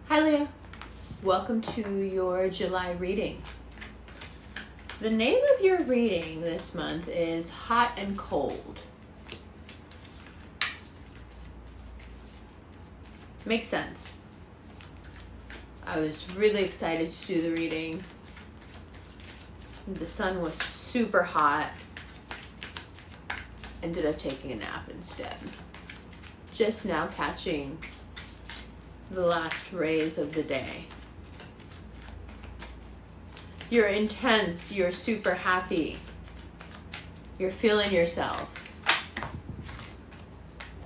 Hi Leo, welcome to your July reading. The name of your reading this month is Hot and Cold. Makes sense. I was really excited to do the reading. The sun was super hot. Ended up taking a nap instead. Just now catching the last rays of the day. You're intense, you're super happy, you're feeling yourself.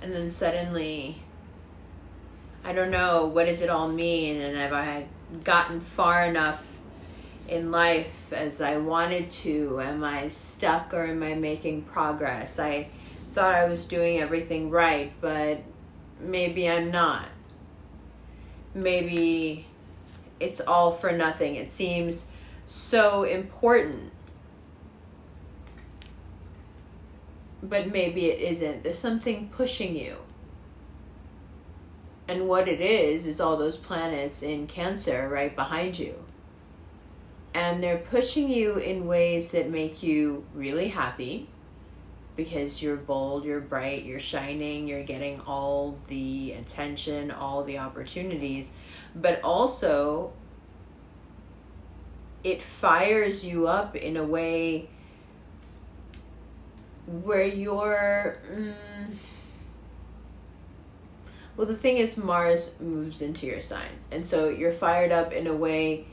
And then suddenly, I don't know, what does it all mean? And have I gotten far enough in life as I wanted to? Am I stuck or am I making progress? I thought I was doing everything right, but maybe I'm not. Maybe it's all for nothing. It seems so important, but maybe it isn't. There's something pushing you. And what it is all those planets in Cancer right behind you. And they're pushing you in ways that make you really happy because you're bold, you're bright, you're shining, you're getting all the attention, all the opportunities, but also it fires you up in a way where you're, well, the thing is Mars moves into your sign. And so you're fired up in a way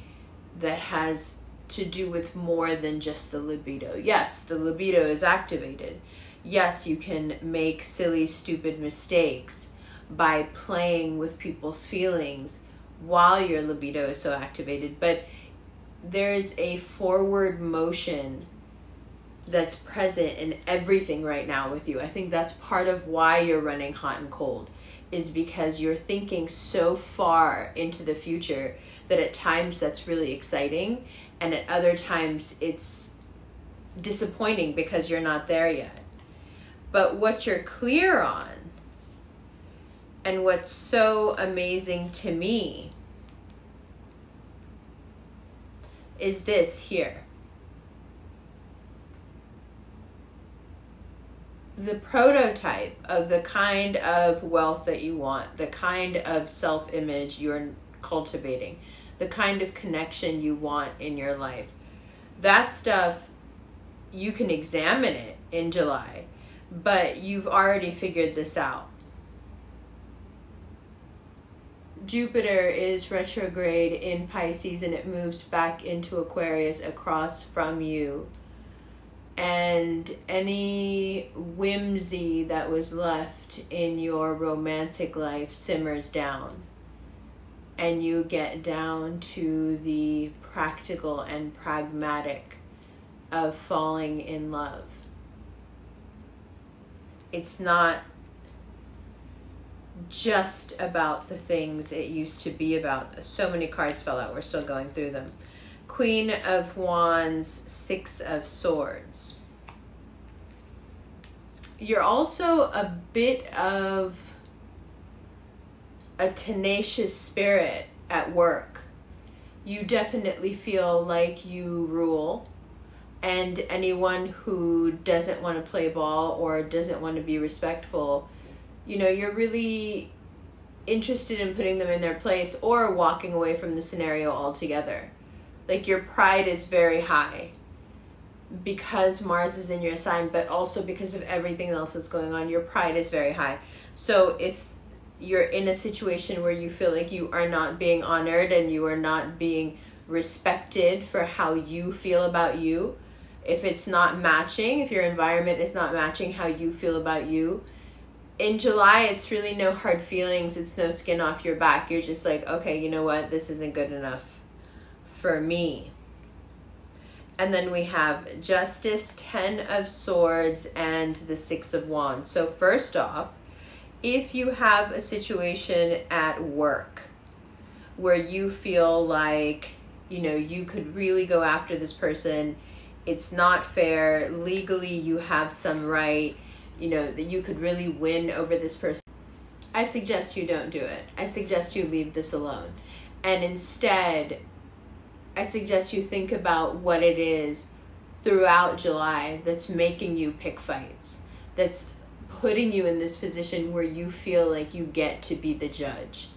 that has to do with more than just the libido. Yes, the libido is activated. Yes, you can make silly, stupid mistakes by playing with people's feelings while your libido is so activated. But there's a forward motion that's present in everything right now with you. I think that's part of why you're running hot and cold, is because you're thinking so far into the future that at times that's really exciting, and at other times it's disappointing because you're not there yet. But what you're clear on, and what's so amazing to me, is this here. The prototype of the kind of wealth that you want, the kind of self-image you're cultivating, the kind of connection you want in your life. That stuff, you can examine it in July, but you've already figured this out. Jupiter is retrograde in Pisces and it moves back into Aquarius across from you. And any whimsy that was left in your romantic life simmers down. And you get down to the practical and pragmatic of falling in love. It's not just about the things it used to be about. So many cards fell out. We're still going through them. Queen of Wands, Six of Swords. You're also a bit of a tenacious spirit at work. You definitely feel like you rule, and anyone who doesn't want to play ball or doesn't want to be respectful, you know, you're really interested in putting them in their place or walking away from the scenario altogether. Like, your pride is very high because Mars is in your sign, but also because of everything else that's going on. Your pride is very high. So if you're in a situation where you feel like you are not being honored and you are not being respected for how you feel about you, if it's not matching, if your environment is not matching how you feel about you, in July, it's really no hard feelings. It's no skin off your back. You're just like, okay, you know what? This isn't good enough for me. And then we have Justice, Ten of Swords, and the Six of Wands. So first off, if you have a situation at work where you feel like, you know, you could really go after this person, it's not fair, legally you have some right, you know, that you could really win over this person, I suggest you don't do it. I suggest you leave this alone. And instead, I suggest you think about what it is throughout July that's making you pick fights, that's putting you in this position where you feel like you get to be the judge.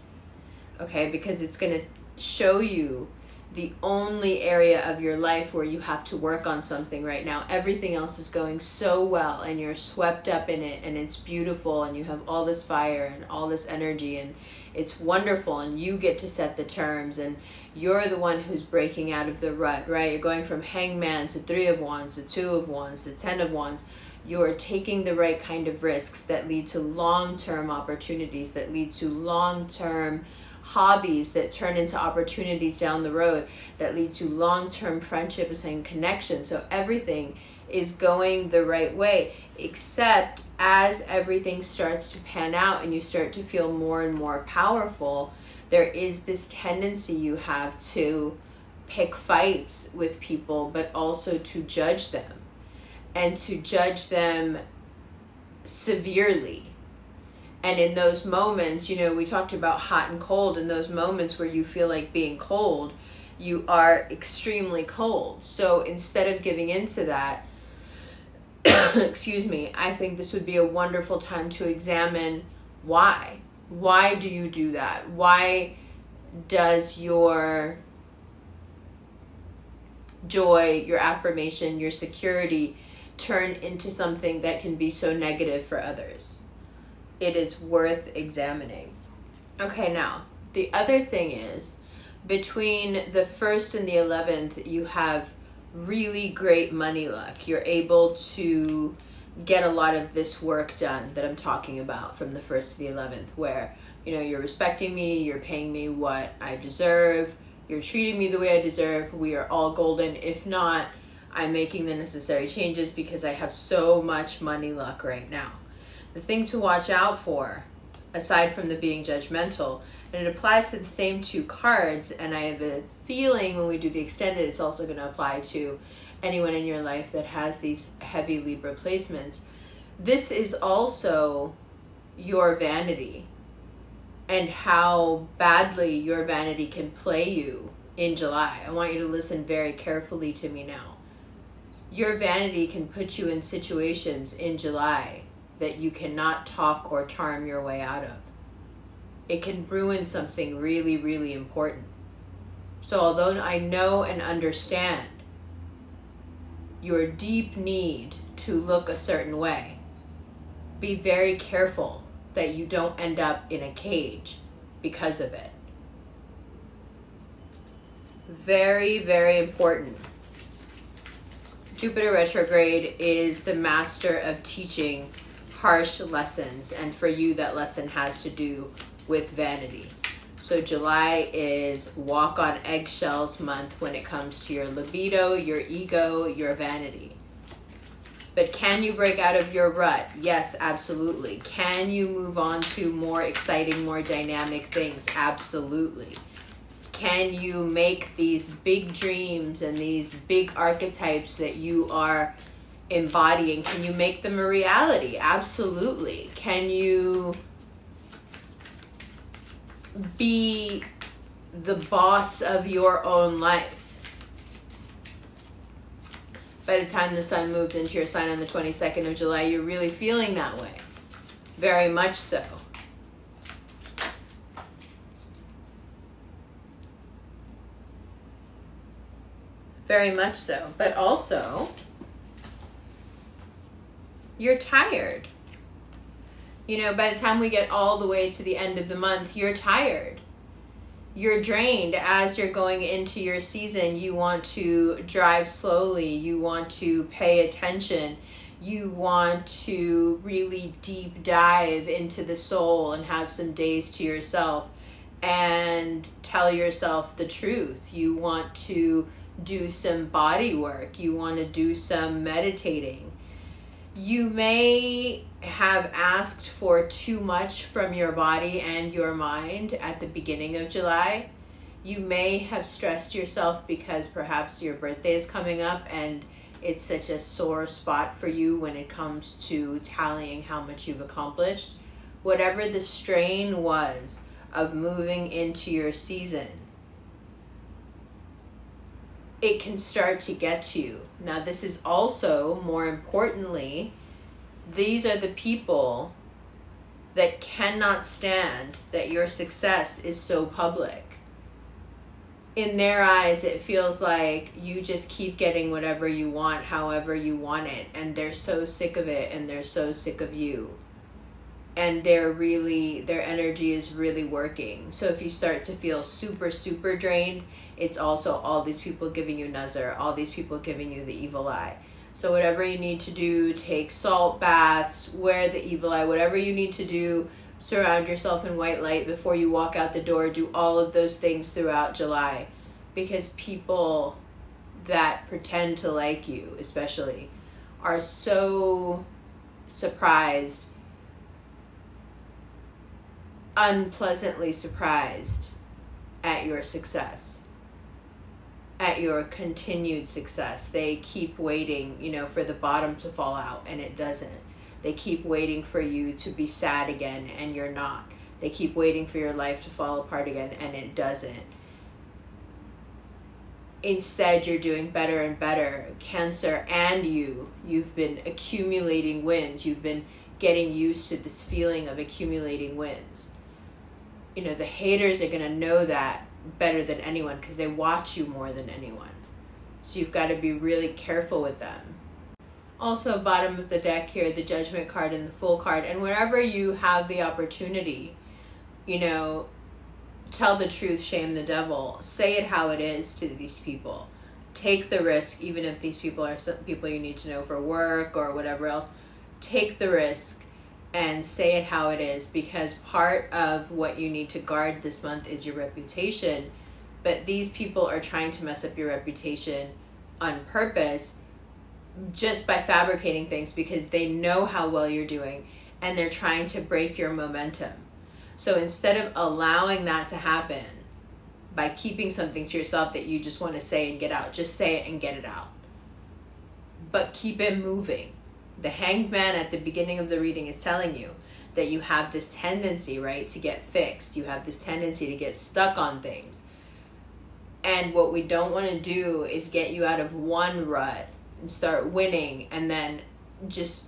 Okay, because it's going to show you the only area of your life where you have to work on something right now. Everything else is going so well and you're swept up in it and it's beautiful and you have all this fire and all this energy and it's wonderful and you get to set the terms and you're the one who's breaking out of the rut, right? You're going from hangman to 3 of wands to 2 of wands to 10 of wands. You're taking the right kind of risks that lead to long-term opportunities, that lead to long-term hobbies that turn into opportunities down the road, that lead to long-term friendships and connections. So everything is going the right way, except as everything starts to pan out and you start to feel more and more powerful, there is this tendency you have to pick fights with people, but also to judge them, and to judge them severely. And in those moments, you know, we talked about hot and cold. In those moments where you feel like being cold, you are extremely cold. So instead of giving into that, excuse me, I think this would be a wonderful time to examine why. Why do you do that? Why does your joy, your affirmation, your security turn into something that can be so negative for others? It is worth examining. Okay, now, the other thing is, between the 1st and the 11th, you have really great money luck. You're able to get a lot of this work done that I'm talking about from the 1st to the 11th, where, you know, you're respecting me, you're paying me what I deserve, you're treating me the way I deserve, we are all golden. If not, I'm making the necessary changes because I have so much money luck right now. The thing to watch out for, aside from the being judgmental, and it applies to the same 2 cards, and I have a feeling when we do the extended, it's also going to apply to anyone in your life that has these heavy Libra placements. This is also your vanity and how badly your vanity can play you in July. I want you to listen very carefully to me now. Your vanity can put you in situations in July that you cannot talk or charm your way out of. It can ruin something really, really important. So although I know and understand your deep need to look a certain way, be very careful that you don't end up in a cage because of it. Very, very important. Jupiter retrograde is the master of teaching harsh lessons, and for you that lesson has to do with vanity. So July is walk on eggshells month when it comes to your libido, your ego, your vanity. But can you break out of your rut? Yes, absolutely. Can you move on to more exciting, more dynamic things? Absolutely. Can you make these big dreams and these big archetypes that you are embodying, can you make them a reality? Absolutely. Can you be the boss of your own life? By the time the sun moves into your sign on the 22nd of July, you're really feeling that way. Very much so. Very much so. But also, you're tired. You know, by the time we get all the way to the end of the month, you're tired. You're drained as you're going into your season. You want to drive slowly. You want to pay attention. You want to really deep dive into the soul and have some days to yourself and tell yourself the truth. You want to do some body work. You want to do some meditating. You may have asked for too much from your body and your mind at the beginning of July. You may have stressed yourself because perhaps your birthday is coming up and it's such a sore spot for you when it comes to tallying how much you've accomplished. Whatever the strain was of moving into your season, it can start to get to you. Now, this is also, more importantly, these are the people that cannot stand that your success is so public. In their eyes, it feels like you just keep getting whatever you want, however you want it, and they're so sick of it, and they're so sick of you. And their energy is really working. So if you start to feel super, super drained, it's also all these people giving you nazar, all these people giving you the evil eye. So whatever you need to do, take salt baths, wear the evil eye, whatever you need to do, surround yourself in white light before you walk out the door, do all of those things throughout July. Because people that pretend to like you, especially, are so surprised, unpleasantly surprised at your success, at your continued success. They keep waiting, for the bottom to fall out, and it doesn't. They keep waiting for you to be sad again, and you're not. They keep waiting for your life to fall apart again, and it doesn't. Instead, you're doing better and better. Cancer and you've been accumulating wins. You've been getting used to this feeling of accumulating wins. The haters are going to know that better than anyone because they watch you more than anyone. So you've got to be really careful with them. Also, bottom of the deck here, the Judgment card and the Fool card. And whenever you have the opportunity, tell the truth, shame the devil. Say it how it is to these people. Take the risk, even if these people are some people you need to know for work or whatever else. Take the risk and say it how it is, because part of what you need to guard this month is your reputation. But these people are trying to mess up your reputation on purpose, just by fabricating things, because they know how well you're doing and they're trying to break your momentum. So instead of allowing that to happen by keeping something to yourself that you just want to say and get out, just say it and get it out. But keep it moving. The Hanged Man at the beginning of the reading is telling you that you have this tendency, right, to get fixed. You have this tendency to get stuck on things. And what we don't want to do is get you out of one rut and start winning and then just,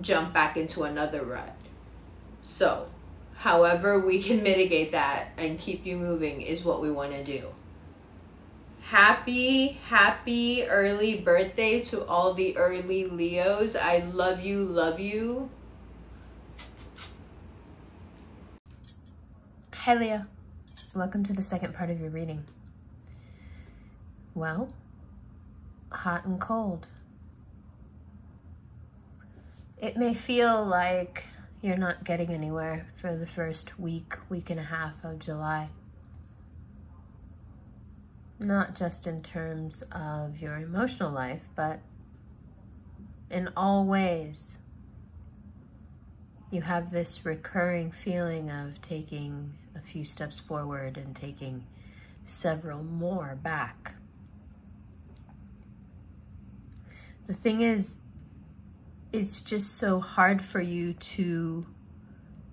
jump back into another rut. So, however we can mitigate that and keep you moving is what we want to do. Happy early birthday to all the early Leos. I love you, love you. Hi Leo, welcome to the second part of your reading. Well, hot and cold. It may feel like you're not getting anywhere for the first week and a half of July. Not just in terms of your emotional life, but in all ways. You have this recurring feeling of taking a few steps forward and taking several more back. The thing is, it's just so hard for you to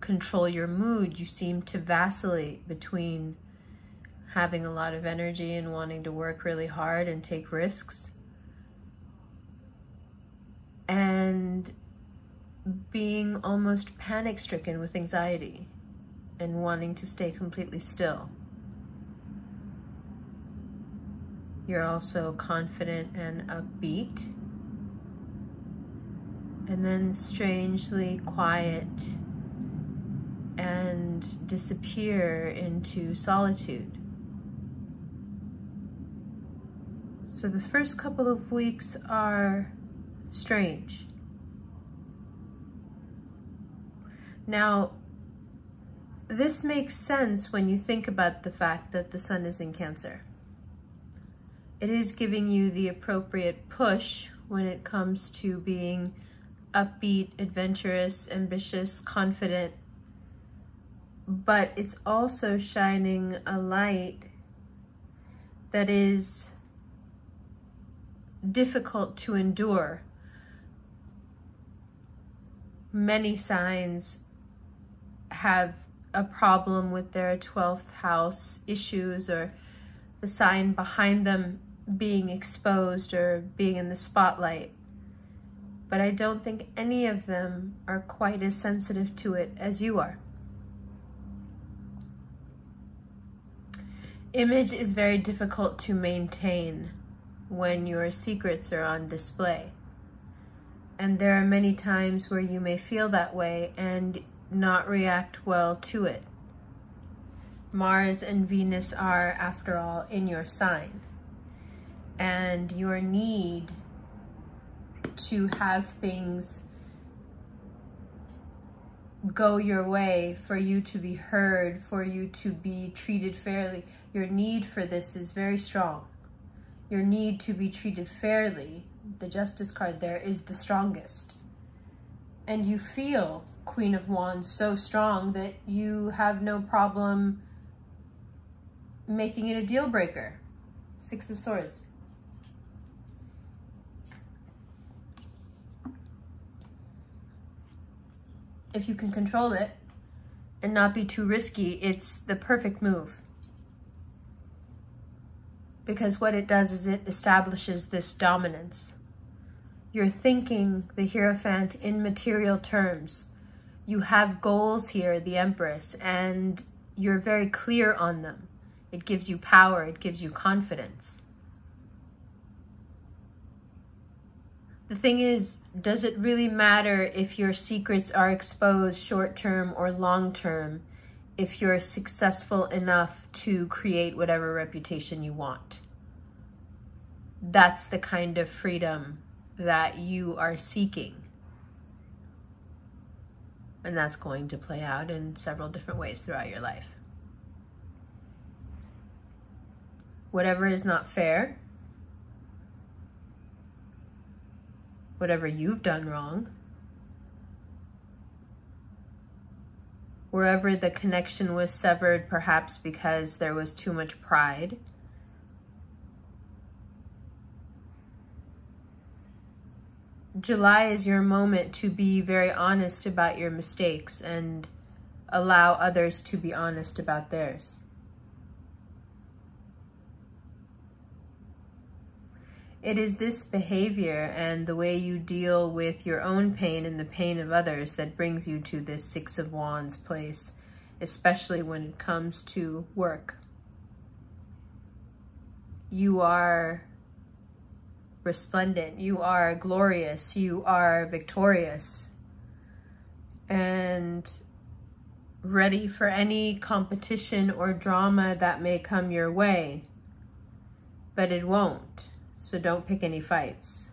control your mood. You seem to vacillate between having a lot of energy and wanting to work really hard and take risks, and being almost panic-stricken with anxiety and wanting to stay completely still. You're also confident and upbeat, and then strangely quiet and disappear into solitude. So the first couple of weeks are strange. Now, this makes sense when you think about the fact that the sun is in Cancer. It is giving you the appropriate push when it comes to being upbeat, adventurous, ambitious, confident, but it's also shining a light that is difficult to endure. Many signs have a problem with their 12th house issues, or the sign behind them being exposed or being in the spotlight. But I don't think any of them are quite as sensitive to it as you are. Image is very difficult to maintain when your secrets are on display. And there are many times where you may feel that way and not react well to it. Mars and Venus are, after all, in your sign. And your need to have things go your way, for you to be heard, for you to be treated fairly, your need for this is very strong. Your need to be treated fairly, the Justice card there, is the strongest. And you feel Queen of Wands so strong that you have no problem making it a deal breaker. Six of Swords. If you can control it and not be too risky, it's the perfect move. Because what it does is it establishes this dominance. You're thinking the Hierophant in material terms. You have goals here, the Empress, and you're very clear on them. It gives you power, it gives you confidence. The thing is, does it really matter if your secrets are exposed short-term or long-term if you're successful enough to create whatever reputation you want? That's the kind of freedom that you are seeking. And that's going to play out in several different ways throughout your life. Whatever is not fair, whatever you've done wrong, wherever the connection was severed, perhaps because there was too much pride, July is your moment to be very honest about your mistakes and allow others to be honest about theirs. It is this behavior and the way you deal with your own pain and the pain of others that brings you to this Six of Wands place, especially when it comes to work. You are resplendent, you are glorious, you are victorious, and ready for any competition or drama that may come your way, but it won't. So don't pick any fights.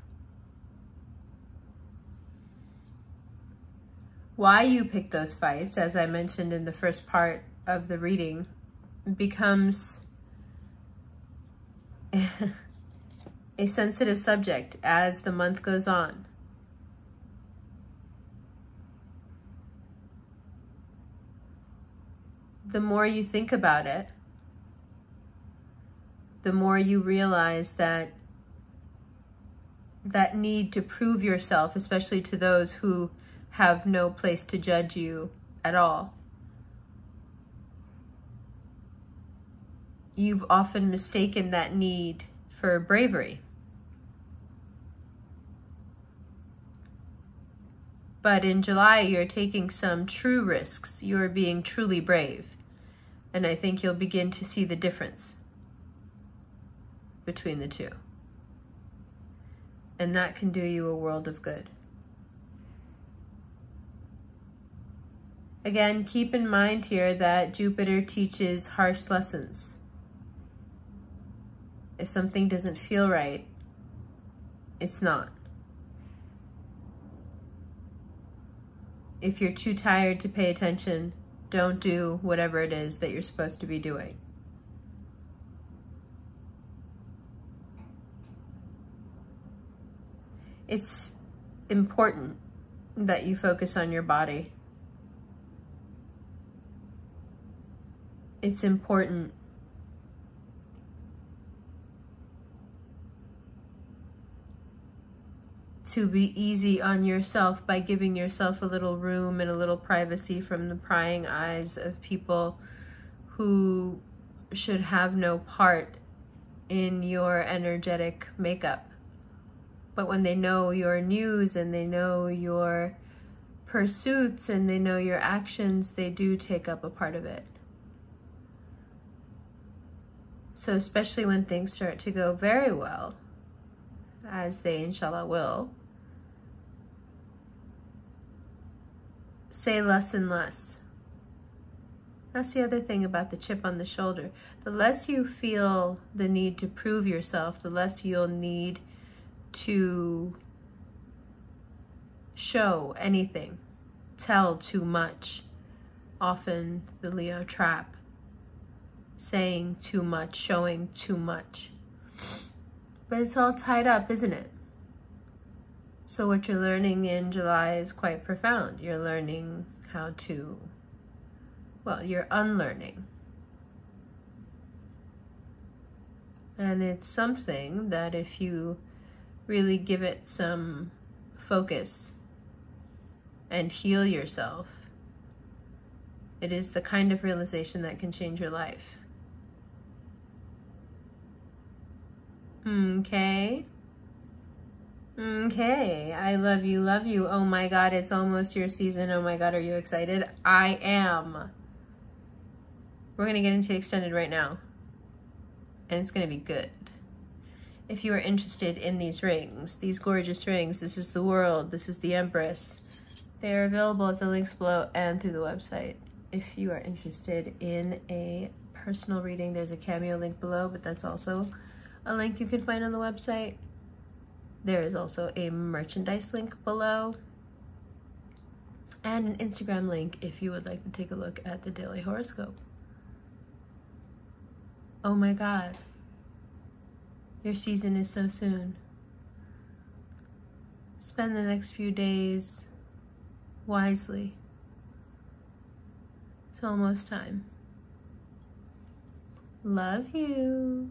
Why you pick those fights, as I mentioned in the first part of the reading, becomes a sensitive subject as the month goes on. The more you think about it, the more you realize that need to prove yourself, especially to those who have no place to judge you at all. You've often mistaken that need for bravery. But in July, you're taking some true risks. You're being truly brave. And I think you'll begin to see the difference between the two. And that can do you a world of good. Again, keep in mind here that Jupiter teaches harsh lessons. If something doesn't feel right, it's not. If you're too tired to pay attention, don't do whatever it is that you're supposed to be doing. It's important that you focus on your body. It's important to be easy on yourself by giving yourself a little room and a little privacy from the prying eyes of people who should have no part in your energetic makeup. But when they know your news and they know your pursuits and they know your actions, they do take up a part of it. So especially when things start to go very well, as they inshallah will, say less and less. That's the other thing about the chip on the shoulder. The less you feel the need to prove yourself, the less you'll need to show anything, tell too much. Often the Leo trap. Saying too much, showing too much. But it's all tied up, isn't it? So what you're learning in July is quite profound. You're learning how to, well, you're unlearning. And it's something that if you really give it some focus and heal yourself, it is the kind of realization that can change your life. Okay. Okay. I love you, love you. Oh my God, it's almost your season. Oh my God, are you excited? I am. We're going to get into extended right now. And it's going to be good. If you are interested in these rings, these gorgeous rings, this is the World, this is the Empress. They are available at the links below and through the website. If you are interested in a personal reading, there's a Cameo link below, but that's also a link you can find on the website. There is also a merchandise link below and an Instagram link if you would like to take a look at the daily horoscope. Oh my God, your season is so soon. Spend the next few days wisely. It's almost time. Love you.